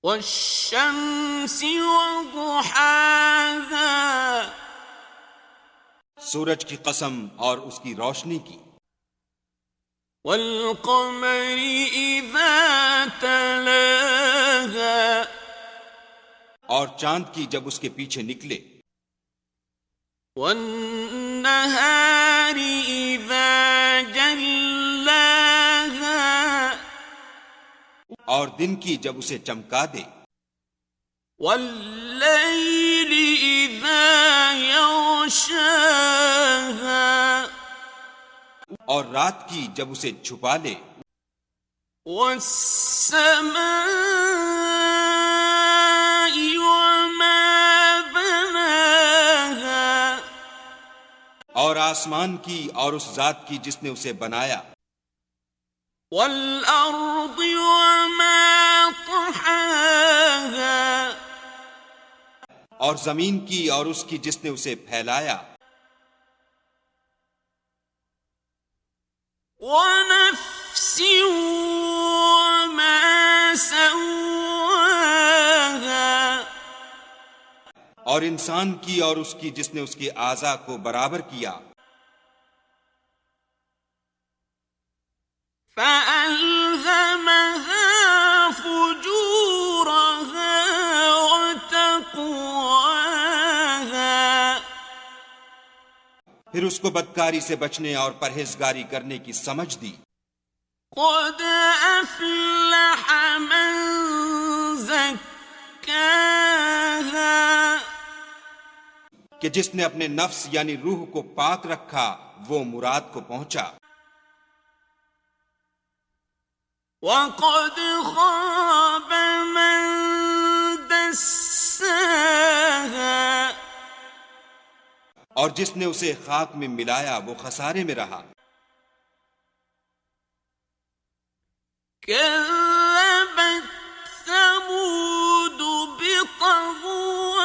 والشمس وضحاها سورج کی قسم اور اس کی روشنی کی، والقمر اذا تلاها اور چاند کی جب اس کے پیچھے نکلے، والنهار اذا جلاها اور دن کی جب اسے چمکا دے، واللیل اذا یغشاها اور رات کی جب اسے چھپا لے، والسماء وما بناها اور آسمان کی اور اس ذات کی جس نے اسے بنایا، والارض وما طحاها اور زمین کی اور اس کی جس نے اسے پھیلایا، ونفس وما سواها اور انسان کی اور اس کی جس نے اس کے اعضاء کو برابر کیا، فألهمها فجورها وتقواها پھر اس کو بدکاری سے بچنے اور پرہیزگاری کرنے کی سمجھ دی، قد أفلح من زكاها کہ جس نے اپنے نفس یعنی روح کو پاک رکھا وہ مراد کو پہنچا، وقد خاب من دساها اور جس نے اسے خاک میں ملایا وہ خسارے میں رہا، كذبت ثمود بطغواها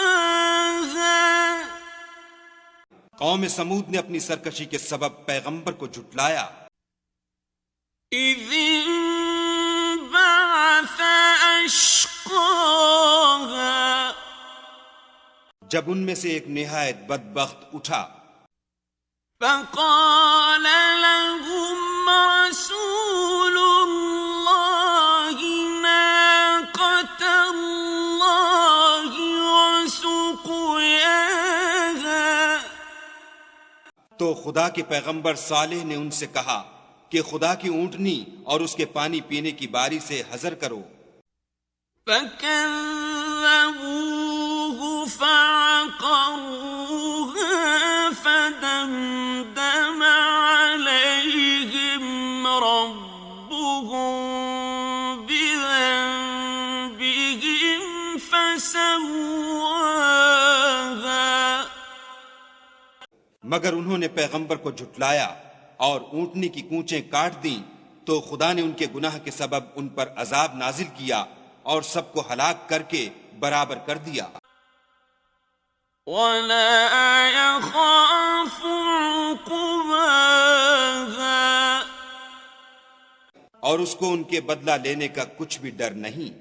قوم سمود نے اپنی سرکشی کے سبب پیغمبر کو جھٹلایا، إذ انبعث أشقاها جب ان میں سے ایک نہایت بدبخت اٹھا، فقال لهم رسول الله ناقة الله وسقياها تو خدا کے پیغمبر صالح نے ان سے کہا کہ خدا کی اونٹنی اور اس کے پانی پینے کی باری سے حذر کرو، فكذبوه فعقروها فدمدم عليهم ربهم بذنبهم فسواها مگر انہوں نے پیغمبر کو جھٹلایا اور اونٹنی کی کونچیں کاٹ دیں تو خدا نے ان کے گناہ کے سبب ان پر عذاب نازل کیا اور سب کو ہلاک کر کے برابر کر دیا، ولا يخاف عقباها اور اس کو ان کے بدلہ لینے کا کچھ بھی ڈر نہیں۔